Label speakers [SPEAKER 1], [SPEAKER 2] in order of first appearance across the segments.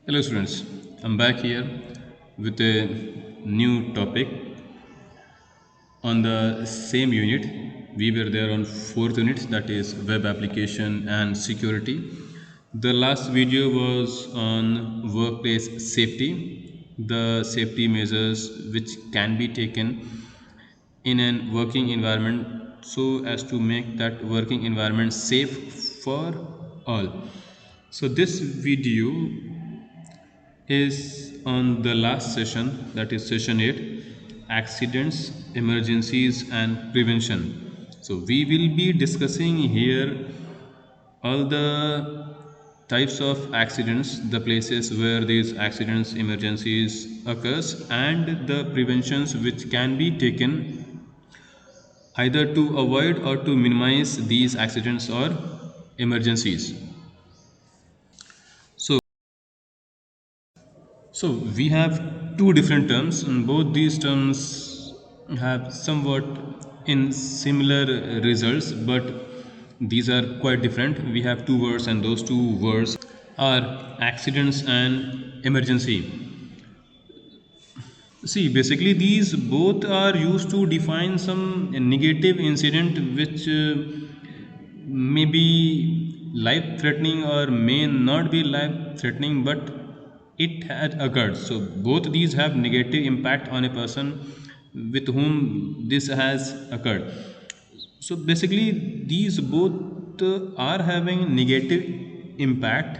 [SPEAKER 1] Hello, students. I'm back here with a new topic on the same unit. We were there on fourth unit, that is web application and security. The last video was on workplace safety, the safety measures which can be taken in a working environment so as to make that working environment safe for all. So this video is on the last session, that is session 8, accidents, emergencies and prevention. So we will be discussing here all the types of accidents, the places where these accidents, emergencies occurs, and the preventions which can be taken either to avoid or to minimize these accidents or emergencies. So we have two different terms, and both these terms have somewhat in similar results, but these are quite different. We have two words, and those two words are accidents and emergency. See, basically, these both are used to define some negative incident which may be life threatening or may not be life threatening, but it had occurred. So, both these have negative impact on a person with whom this has occurred. So, basically, these both are having negative impact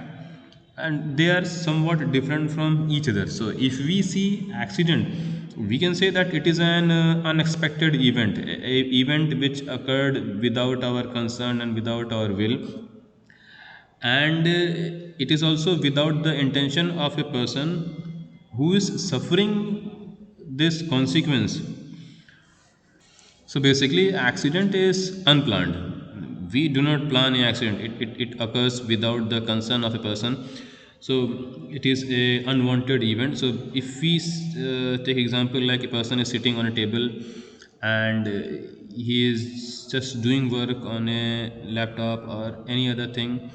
[SPEAKER 1] and they are somewhat different from each other. So if we see accident, we can say that it is an unexpected event, a event which occurred without our concern and without our will, and it is also without the intention of a person who is suffering this consequence. So basically, accident is unplanned. We do not plan an accident. It occurs without the concern of a person. So it is a unwanted event. So if we take example like a person is sitting on a table and he is just doing work on a laptop or any other thing,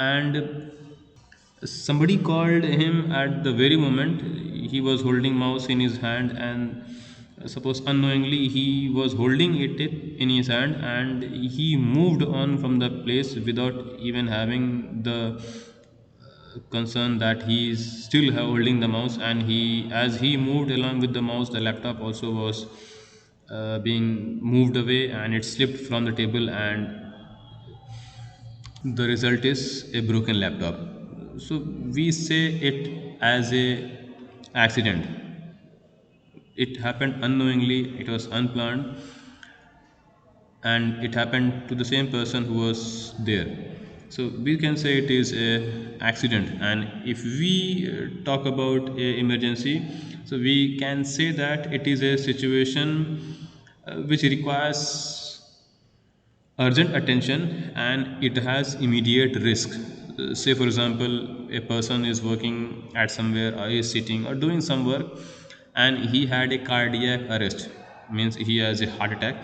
[SPEAKER 1] and somebody called him at the very moment he was holding mouse in his hand, and suppose unknowingly he was holding it in his hand and he moved on from the place without even having the concern that he is still holding the mouse, and he as he moved along with the mouse, the laptop also was being moved away and it slipped from the table, and the result is a broken laptop. So we say it as a accident. It happened unknowingly, it was unplanned, and it happened to the same person who was there. So we can say it is a accident. And if we talk about a emergency, so we can say that it is a situation which requires urgent attention and it has immediate risk. Say for example, a person is working at somewhere or is sitting or doing some work and he had a cardiac arrest, means he has a heart attack.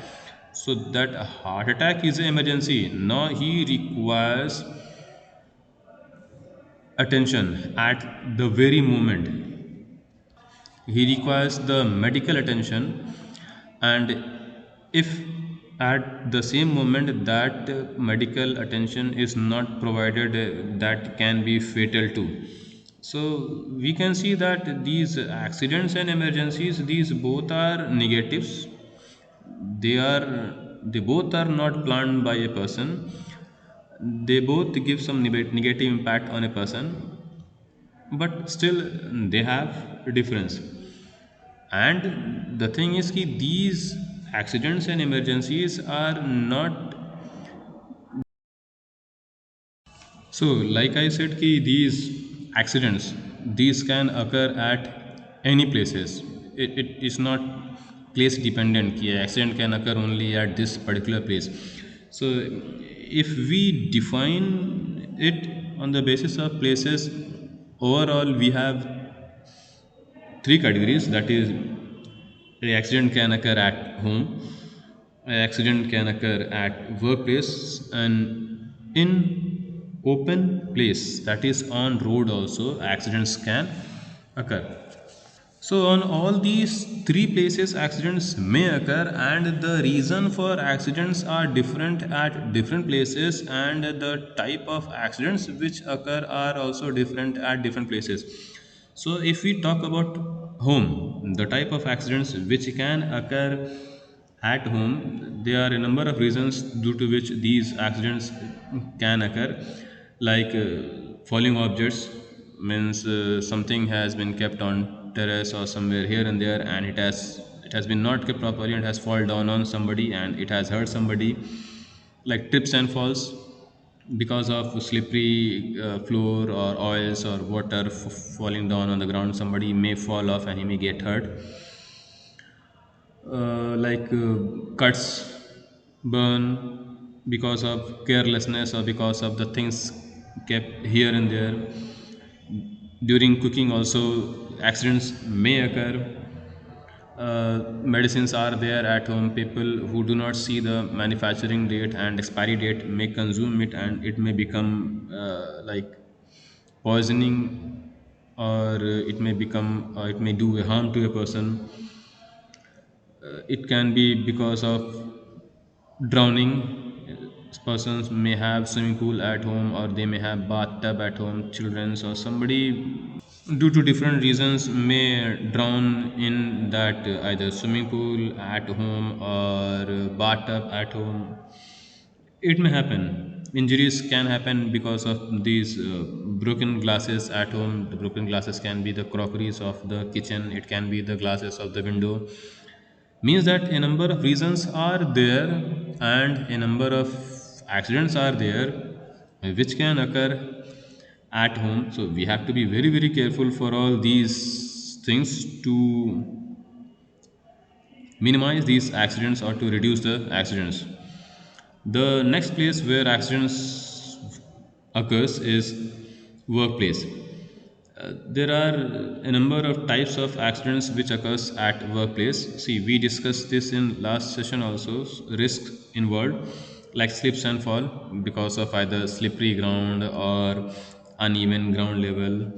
[SPEAKER 1] So that heart attack is an emergency. Now he requires attention at the very moment. He requires the medical attention, and if at the same moment that medical attention is not provided, that can be fatal too. So we can see that these accidents and emergencies, these both are negatives. They both are not planned by a person. They both give some negative impact on a person, but still they have a difference. And the thing is ki these accidents and emergencies are not, so like I said ki these accidents, these can occur at any places. It is not place dependent ki accident can occur only at this particular place. So if we define it on the basis of places, overall we have three categories, that is an accident can occur at home, an accident can occur at workplace, and in open place, that is on road also, accidents can occur. So, on all these three places, accidents may occur, and the reason for accidents are different at different places, and the type of accidents which occur are also different at different places. So, if we talk about home, the type of accidents which can occur at home, there are a number of reasons due to which these accidents can occur, like falling objects, means something has been kept on terrace or somewhere here and there, and it has been not kept properly and has fallen down on somebody and it has hurt somebody, like trips and falls because of slippery floor or oils or water falling down on the ground. Somebody may fall off and he may get hurt, like cuts, burn because of carelessness or because of the things kept here and there. During cooking also accidents may occur. Medicines are there at home. People who do not see the manufacturing date and expiry date may consume it, and it may become like poisoning, or it may do a harm to a person. It can be because of drowning. Persons may have swimming pool at home, or they may have bathtub at home. Children's or somebody, due to different reasons, may drown in that either swimming pool at home or bathtub at home. It may happen. Injuries can happen because of these broken glasses at home. The broken glasses can be the crockeries of the kitchen. It can be the glasses of the window. Means that a number of reasons are there, and a number of accidents are there which can occur at home. So we have to be very very careful for all these things to minimize these accidents or to reduce the accidents. The next place where accidents occurs is workplace. There are a number of types of accidents which occurs at workplace. See, we discussed this in last session also. Risks involved, like slips and fall because of either slippery ground or uneven ground level,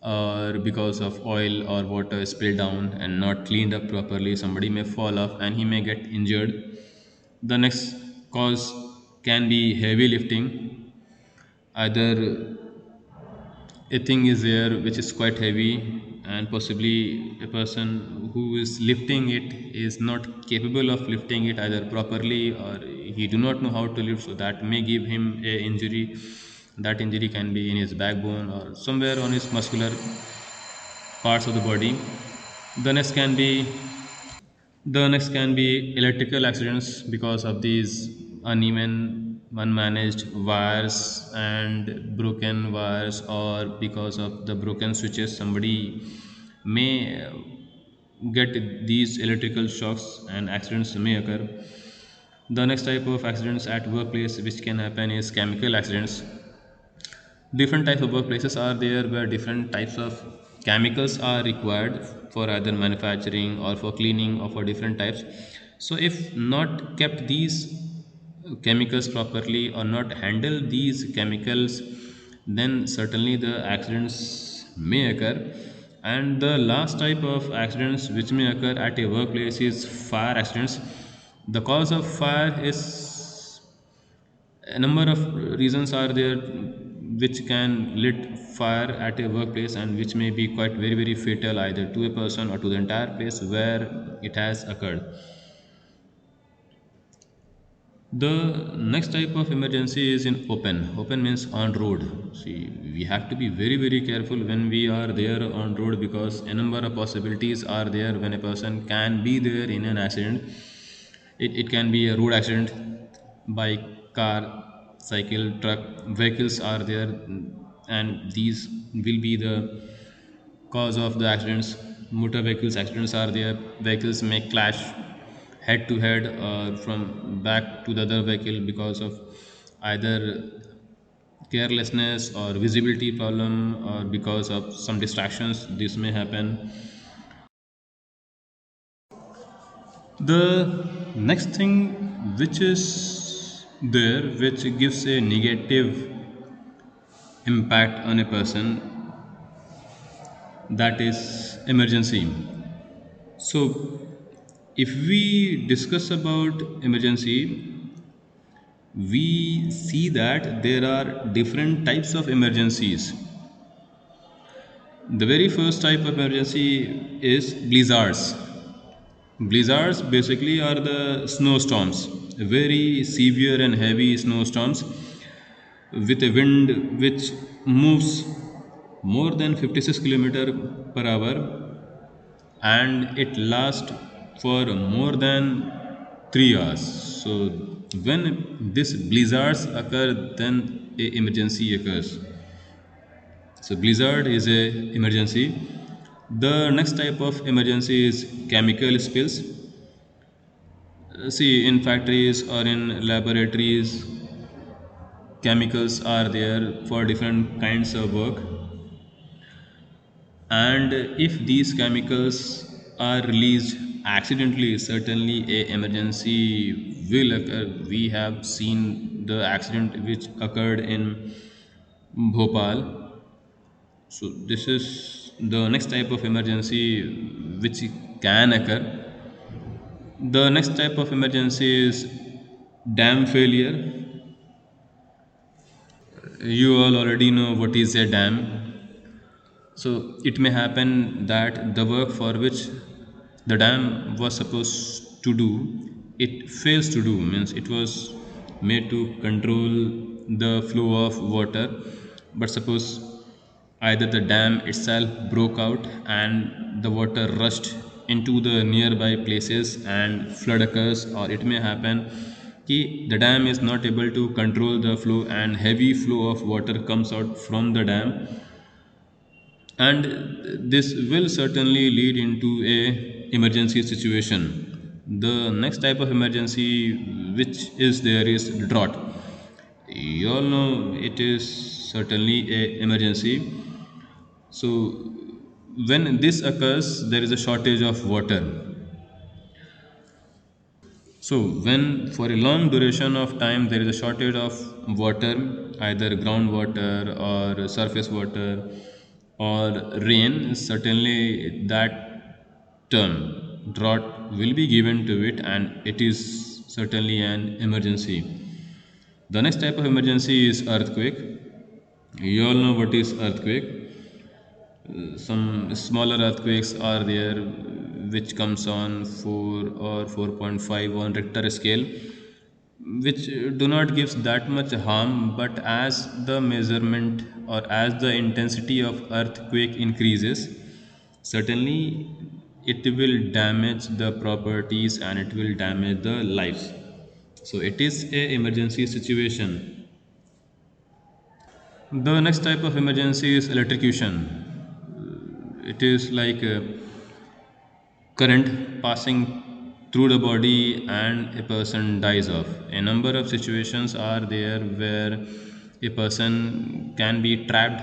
[SPEAKER 1] or because of oil or water spilled down and not cleaned up properly. Somebody may fall off and he may get injured. The next cause can be heavy lifting. Either a thing is there which is quite heavy, and possibly a person who is lifting it is not capable of lifting it either properly, or he do not know how to lift, so that may give him a injury. That injury can be in his backbone or somewhere on his muscular parts of the body. The next can be The next can be electrical accidents because of these uneven, unmanaged wires and broken wires, or because of the broken switches. Somebody may get these electrical shocks and accidents may occur. The next type of accidents at workplace which can happen is chemical accidents. Different types of workplaces are there where different types of chemicals are required for either manufacturing or for cleaning or for different types. So if not kept these chemicals properly or not handle these chemicals, then certainly the accidents may occur. And the last type of accidents which may occur at a workplace is fire accidents. The cause of fire is, a number of reasons are there which can lit fire at a workplace, and which may be quite very very fatal either to a person or to the entire place where it has occurred. The next type of emergency is in open means on road. See, we have to be very very careful when we are there on road, because a number of possibilities are there when a person can be there in an accident. It can be a road accident, bike, car, cycle, truck, vehicles are there, and these will be the cause of the accidents. Motor vehicles accidents are there. Vehicles may clash head to head or from back to the other vehicle because of either carelessness or visibility problem, or because of some distractions. This may happen. The next thing which is there, which gives a negative impact on a person, that is emergency. So if we discuss about emergency, we see that there are different types of emergencies. The very first type of emergency is blizzards. Blizzards basically are the snowstorms, very severe and heavy snowstorms with a wind which moves more than 56 kilometer per hour, and it lasts for more than 3 hours. So when these blizzards occur, then a emergency occurs. So blizzard is a emergency. The next type of emergency is chemical spills. See, in factories or in laboratories, chemicals are there for different kinds of work, and if these chemicals are released accidentally, certainly a emergency will occur. We have seen the accident which occurred in Bhopal. So this is the next type of emergency which can occur. The next type of emergency is dam failure. You all already know what is a dam. So it may happen that the work for which the dam was supposed to do, it fails to do. Means it was made to control the flow of water, but suppose either the dam itself broke out and the water rushed into the nearby places and flood occurs, or it may happen कि the dam is not able to control the flow and heavy flow of water comes out from the dam, and this will certainly lead into a emergency situation. The next type of emergency which is there is drought. You all know it is certainly a emergency. So when this occurs, there is a shortage of water. So when for a long duration of time there is a shortage of water, either groundwater or surface water or rain, certainly that term drought will be given to it, and it is certainly an emergency. The next type of emergency is earthquake. You all know what is earthquake. Some smaller earthquakes are there which comes on 4 or 4.5 on Richter scale, which do not gives that much harm, but as the measurement or as the intensity of earthquake increases, certainly it will damage the properties and it will damage the lives. So it is a emergency situation. The next type of emergency is electrocution. It is like current passing through the body and a person dies off. A number of situations are there where a person can be trapped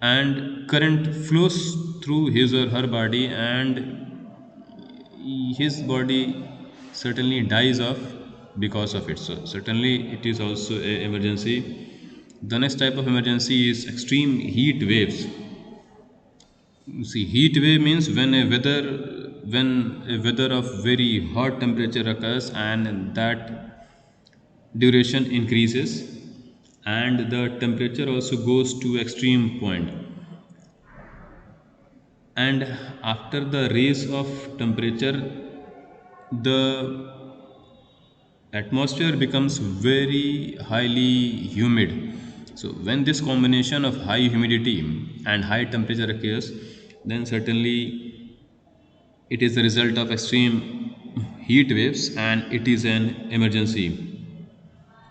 [SPEAKER 1] and current flows through his or her body, and his body certainly dies off because of it. So certainly it is also a emergency. The next type of emergency is extreme heat waves. See, heat wave means when a weather of very hot temperature occurs and that duration increases and the temperature also goes to extreme point, and after the raise of temperature, the atmosphere becomes very highly humid. So when this combination of high humidity and high temperature occurs, then certainly it is the result of extreme heat waves and it is an emergency.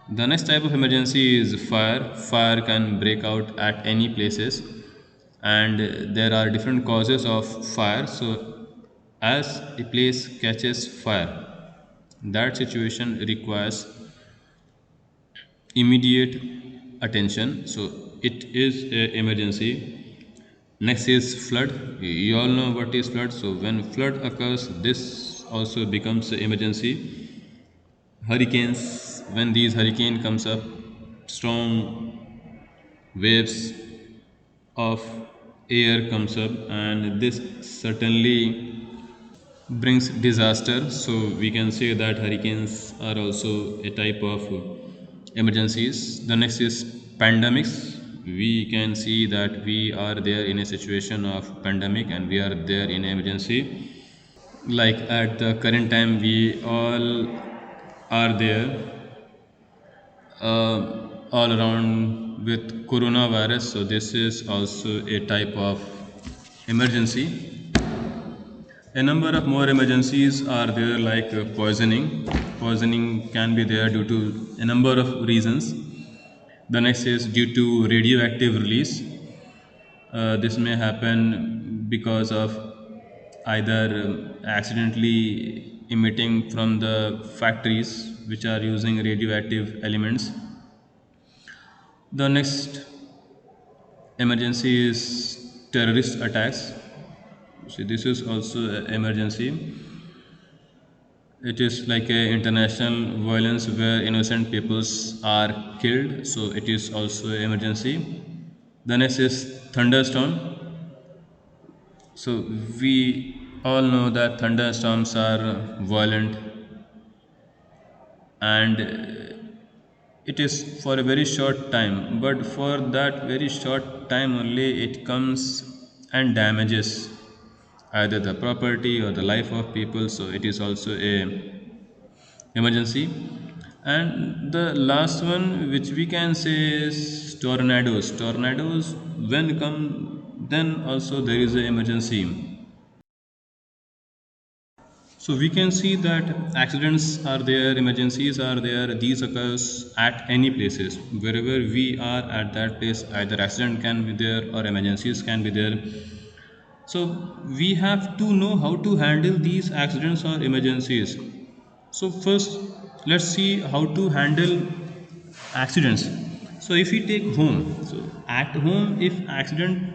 [SPEAKER 1] The next type of emergency is fire. Fire can break out at any places, and there are different causes of fire. So as a place catches fire, that situation requires immediate attention. So it is an emergency. Next is flood. You all know what is flood. So when flood occurs, this also becomes an emergency. Hurricanes, when these hurricane comes up, strong waves of air comes up, and this certainly brings disaster. So we can say that hurricanes are also a type of emergencies. The next is pandemics. We can see that we are there in a situation of pandemic and we are there in emergency. Like at the current time, we all are there all around with coronavirus. So this is also a type of emergency. A number of more emergencies are there, like poisoning. Poisoning can be there due to a number of reasons. The next is due to radioactive release. This may happen because of either accidentally emitting from the factories which are using radioactive elements. The next emergency is terrorist attacks. See, this is also an emergency. It is like a international violence where innocent peoples are killed. So it is also an emergency. The next is thunderstorm. So we all know that thunderstorms are violent, and it is for a very short time, but for that very short time only it comes and damages either the property or the life of people. So it is also a emergency. And the last one which we can say is tornadoes when come, then also there is a emergency. So we can see that accidents are there, emergencies are there. These occurs at any places. Wherever we are at that place, either accident can be there or emergencies can be there. So we have to know how to handle these accidents or emergencies. So first, let's see how to handle accidents. So if we take home, so at home, if accident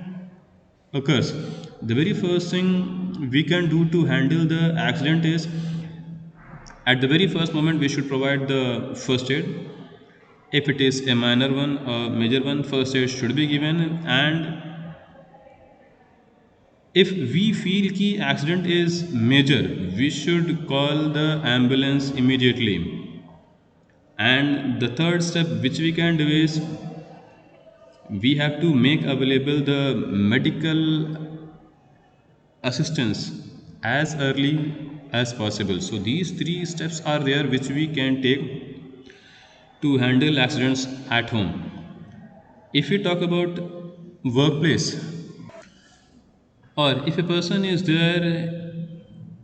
[SPEAKER 1] occurs, the very first thing we can do to handle the accident is, at the very first moment, we should provide the first aid. If it is a minor one or major one, first aid should be given. And if we feel ki accident is major, we should call the ambulance immediately. And the third step which we can do is, we have to make available the medical assistance as early as possible. So these three steps are there which we can take to handle accidents at home. If we talk about workplace, or if a person is there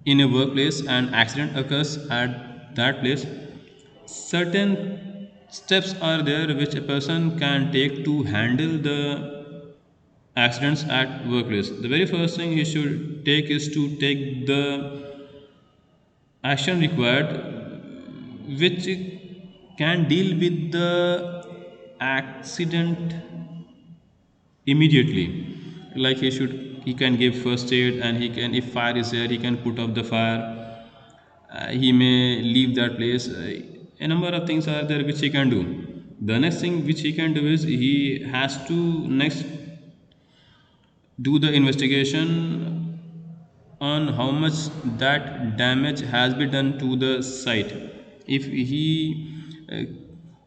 [SPEAKER 1] in a workplace and accident occurs at that place, certain steps are there which a person can take to handle the accidents at workplace. The very first thing he should take is to take the action required which can deal with the accident immediately. Like he can give first aid, and he can, if fire is there, he can put out the fire. He may leave that place. A number of things are there which he can do. The next thing which he can do is, he has to next do the investigation on how much that damage has been done to the site. If he uh,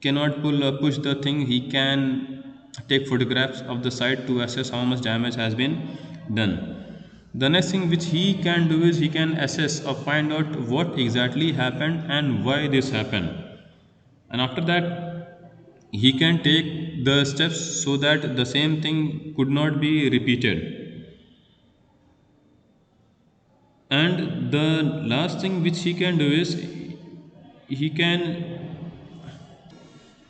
[SPEAKER 1] cannot push the thing, he can take photographs of the site to assess how much damage has been done. The next thing which he can do is, he can assess or find out what exactly happened and why this happened. And after that, he can take the steps so that the same thing could not be repeated. And the last thing which he can do is, he can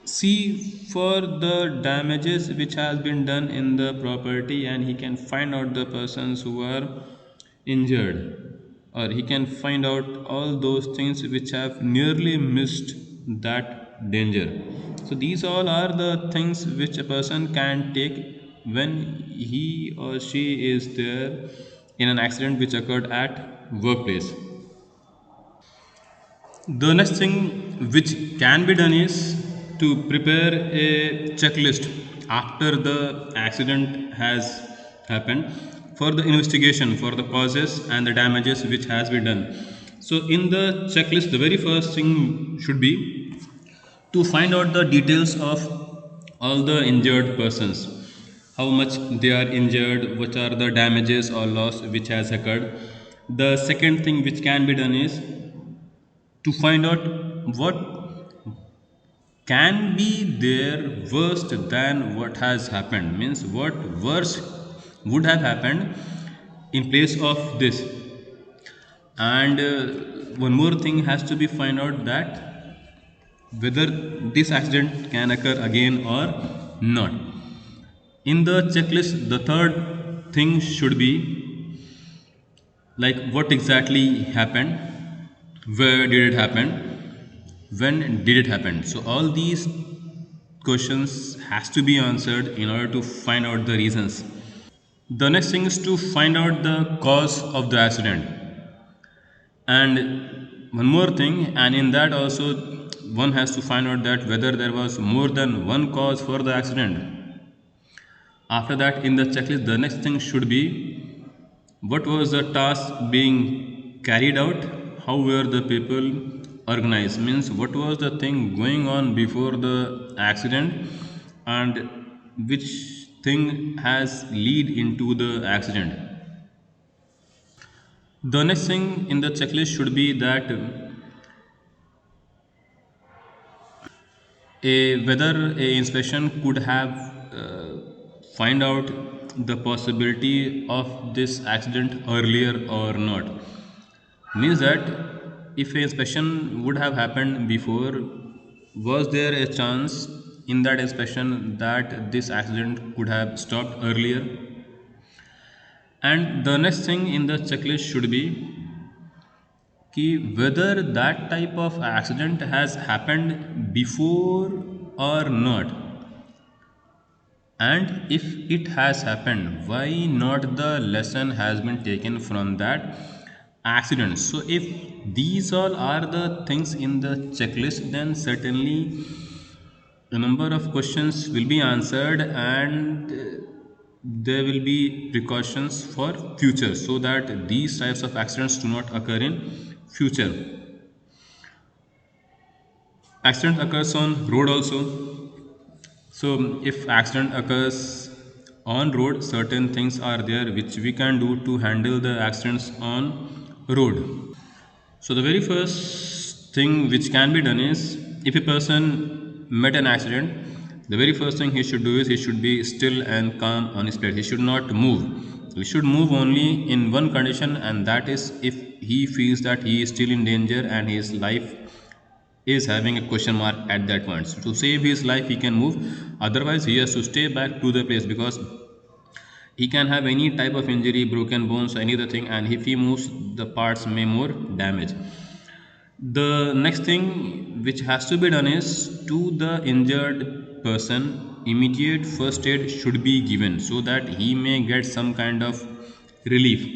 [SPEAKER 1] see for the damages which has been done in the property, and he can find out the persons who are injured, or he can find out all those things which have nearly missed that danger. So these all are the things which a person can take when he or she is there in an accident which occurred at workplace. The next thing which can be done is, to prepare a checklist after the accident has happened for the investigation for the causes and the damages which has been done. So in the checklist, the very first thing should be to find out the details of all the injured persons, how much they are injured, what are the damages or loss which has occurred. The second thing which can be done is to find out what can be there worse than what has happened, means what worse would have happened in place of this. And one more thing has to be find out that whether this accident can occur again or not. In the checklist, the third thing should be like what exactly happened, where did it happen, when did it happen. So all these questions has to be answered in order to find out the reasons. The next thing is to find out the cause of the accident. And one more thing, and in that also one has to find out that whether there was more than one cause for the accident. After that, in the checklist, the next thing should be what was the task being carried out, how were the people organized, means what was the thing going on before the accident, and which thing has lead into the accident. The next thing in the checklist should be that whether a inspection could have find out the possibility of this accident earlier or not, means that if a inspection would have happened before, was there a chance in that inspection that this accident could have stopped earlier. And the next thing in the checklist should be कि whether that type of accident has happened before or not, and if it has happened, why not the lesson has been taken from that accident. So if these all are the things in the checklist, then certainly a number of questions will be answered, and there will be precautions for future so that these types of accidents do not occur in future. Accident occurs on road also. So if accident occurs on road, certain things are there which we can do to handle the accidents on road. So the very first thing which can be done is, if a person met an accident, the very first thing he should do is he should be still and calm on his place. He should not move. He should move only in one condition, and that is if he feels that he is still in danger and his life is having a question mark at that point. So to save his life, he can move. Otherwise, he has to stay back to the place, because he can have any type of injury, broken bones, any other thing, and if he moves, the parts may more damage. The next thing which has to be done is, to the injured person, immediate first aid should be given so that he may get some kind of relief.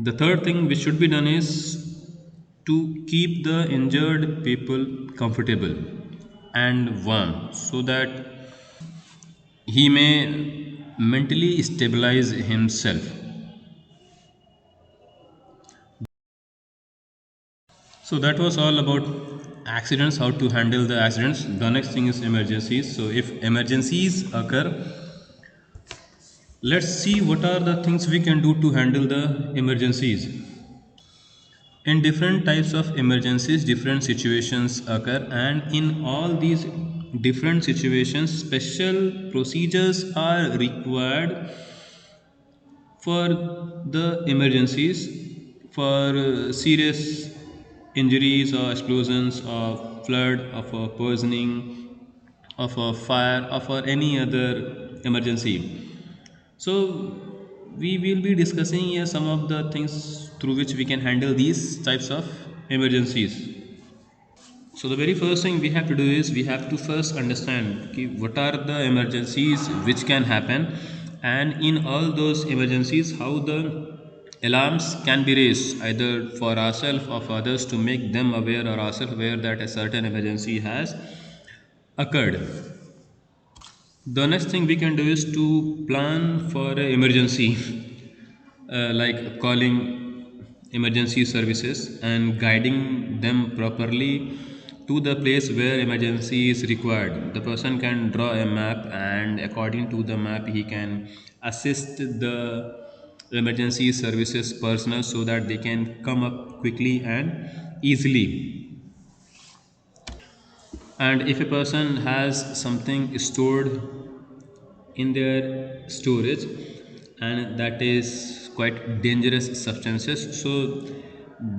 [SPEAKER 1] The third thing which should be done is to keep the injured people comfortable and warm so that he may mentally stabilize himself. So that was all about accidents, how to handle the accidents. The next thing is emergencies. So if emergencies occur, let's see what are the things we can do to handle the emergencies. In different types of emergencies, different situations occur, and in all these different situations, special procedures are required for the emergencies, for serious injuries or explosions or flood or for poisoning or for fire or for any other emergency. So we will be discussing here some of the things through which we can handle these types of emergencies. So the very first thing we have to do is we have to first understand what are the emergencies which can happen, and in all those emergencies how the Alarms can be raised either for ourselves or for others to make them aware or ourselves aware that a certain emergency has occurred. The next thing we can do is to plan for an emergency, like calling emergency services and guiding them properly to the place where emergency is required. The person can draw a map, and according to the map, he can assist the emergency services personnel so that they can come up quickly and easily. And if a person has something stored in their storage and that is quite dangerous substances, so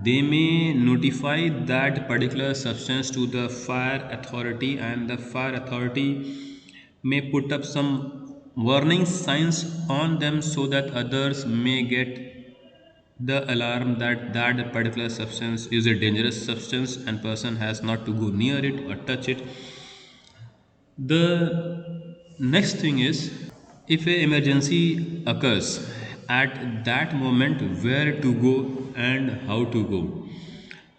[SPEAKER 1] they may notify that particular substance to the fire authority, and the fire authority may put up some warning signs on them so that others may get the alarm that that particular substance is a dangerous substance and person has not to go near it or touch it. The next thing is, if a emergency occurs, at that moment where to go and how to go,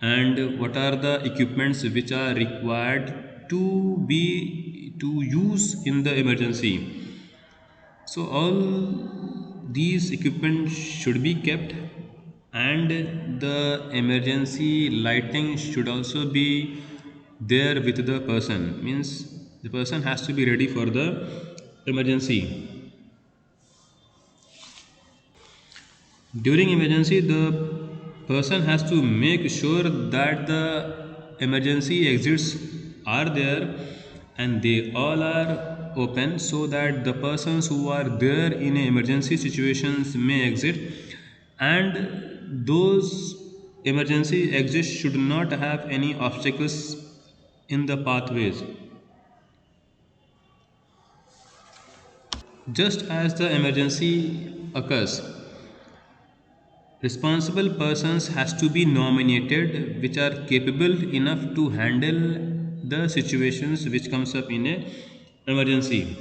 [SPEAKER 1] and what are the equipments which are required to use in the emergency. So all these equipment should be kept, and the emergency lighting should also be there with the person. Means the person has to be ready for the emergency. During emergency, the person has to make sure that the emergency exits are there and they all are open so that the persons who are there in emergency situations may exit, and those emergency exits should not have any obstacles in the pathways. Just as the emergency occurs, responsible persons has to be nominated which are capable enough to handle the situations which comes up in a emergency.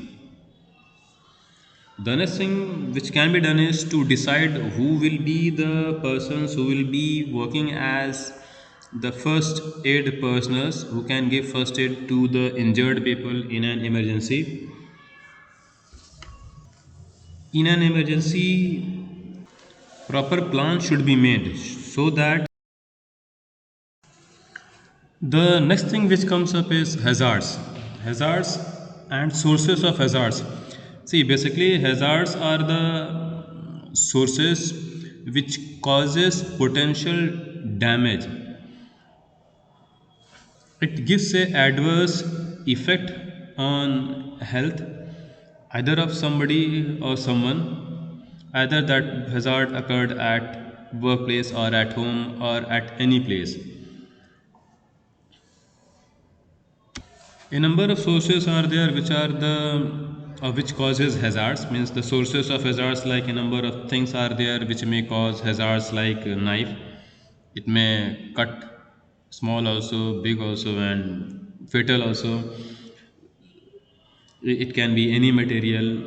[SPEAKER 1] The next thing which can be done is to decide who will be the persons who will be working as the first aid personals who can give first aid to the injured people in an emergency. In an emergency, proper plan should be made so that the next thing which comes up is hazards. Hazards and sources of hazards. See, basically, hazards are the sources which causes potential damage. It gives a adverse effect on health either of somebody or someone, either that hazard occurred at workplace or at home or at any place. A number of sources are there which are the which causes hazards. Means the sources of hazards, like a number of things are there which may cause hazards, like a knife. It may cut small also, big also, and fatal also. It can be any material.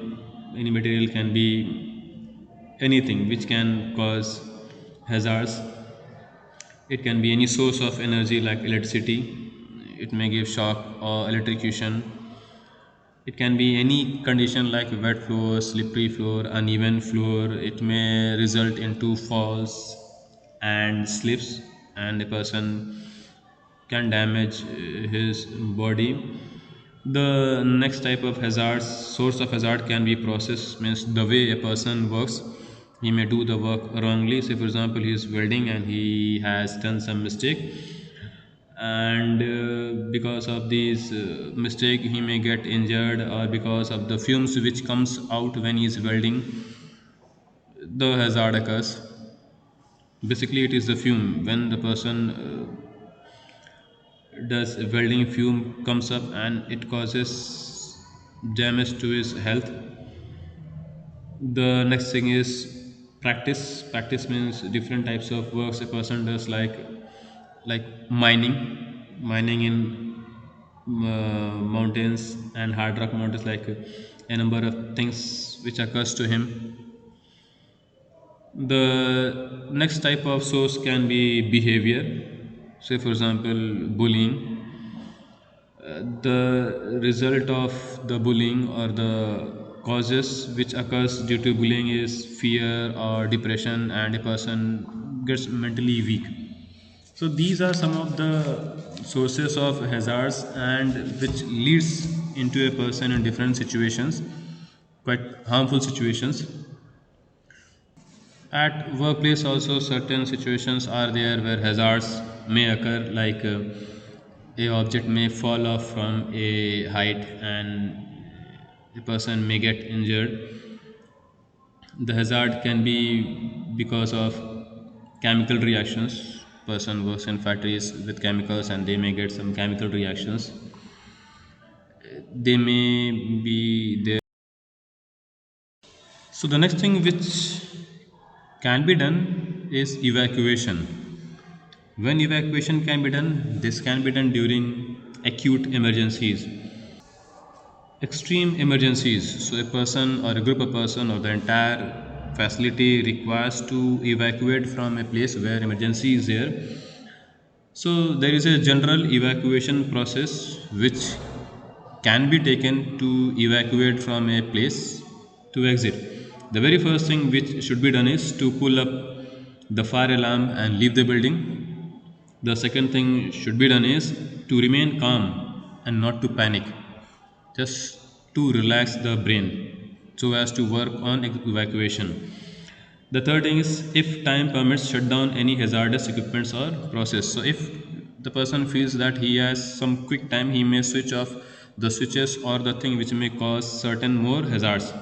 [SPEAKER 1] Any material can be anything which can cause hazards. It can be any source of energy like electricity. It may give shock or electrocution. It can be any condition like wet floor, slippery floor, uneven floor. It may result into falls and slips, and a person can damage his body. The next type of hazard, source of hazard, can be process. Means the way a person works. He may do the work wrongly. Say, for example, he is welding and he has done some mistake, and because of these mistake he may get injured, or because of the fumes which comes out when he is welding, the hazard occurs. Basically, it is the fume. When the person does welding, fume comes up and it causes damage to his health. The next thing is practice means different types of works a person does, like mining in mountains and hard rock mountains, like a number of things which occurs to him. The next type of source can be behavior. Say, for example, bullying. The result of the bullying or the causes which occurs due to bullying is fear or depression, and a person gets mentally weak. So these are some of the sources of hazards and which leads into a person in different situations, quite harmful situations. At workplace also certain situations are there where hazards may occur, like a object may fall off from a height and a person may get injured. The hazard can be because of chemical reactions. Person works in factories with chemicals and they may get some chemical reactions. They may be there. So the next thing which can be done is evacuation. When evacuation can be done, this can be done during acute emergencies, extreme emergencies. So a person or a group of person or the entire facility requires to evacuate from a place where emergency is there. So there is a general evacuation process which can be taken to evacuate from a place to exit. The very first thing which should be done is to pull up the fire alarm and leave the building. The second thing should be done is to remain calm and not to panic, just to relax the brain so as to work on evacuation. The third thing is, if time permits, shut down any hazardous equipments or process. So if the person feels that he has some quick time, he may switch off the switches or the thing which may cause certain more hazards.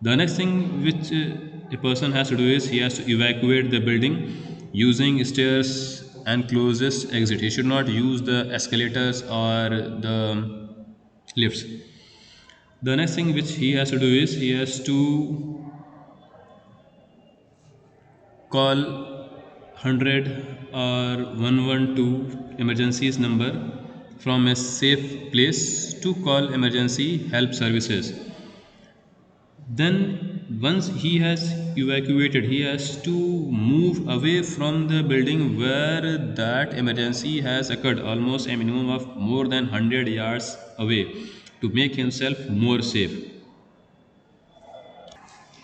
[SPEAKER 1] The next thing which a person has to do is he has to evacuate the building using stairs and closest exit. He should not use the escalators or the lifts. The next thing which he has to do is he has to call 100 or 112 emergencies number from a safe place to call emergency help services. Then once he has evacuated, he has to move away from the building where that emergency has occurred, almost a minimum of more than 100 yards away, to make himself more safe.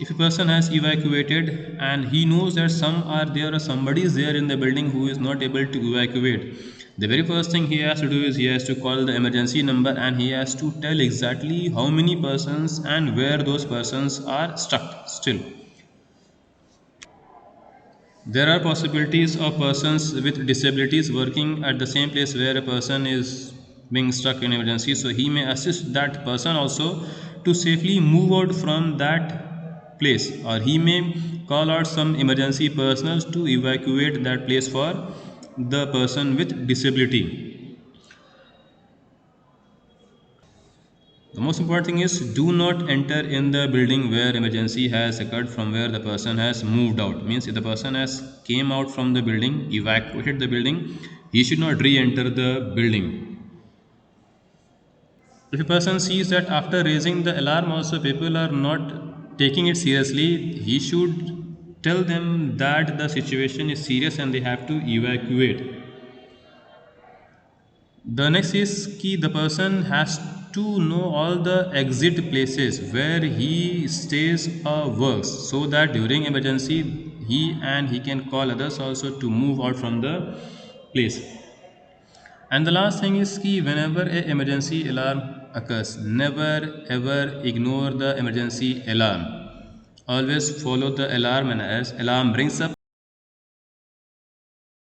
[SPEAKER 1] If a person has evacuated and he knows that some are there or somebody is there in the building who is not able to evacuate, the very first thing he has to do is he has to call the emergency number and he has to tell exactly how many persons and where those persons are stuck still. There are possibilities of persons with disabilities working at the same place where a person is being stuck in emergency, so he may assist that person also to safely move out from that place, or he may call out some emergency personnel to evacuate that place for the person with disability. The most important thing is do not enter in the building where emergency has occurred from where the person has moved out. Means if the person has came out from the building, evacuated the building, he should not re-enter the building. If a person sees that after raising the alarm also people are not taking it seriously, he should tell them that the situation is serious and they have to evacuate. The next is key, the person has to know all the exit places where he stays or works so that during emergency he can call others also to move out from the place. And the last thing is key, whenever a emergency alarm occurs, never ever ignore the emergency alarm. Always follow the alarm, and as alarm rings up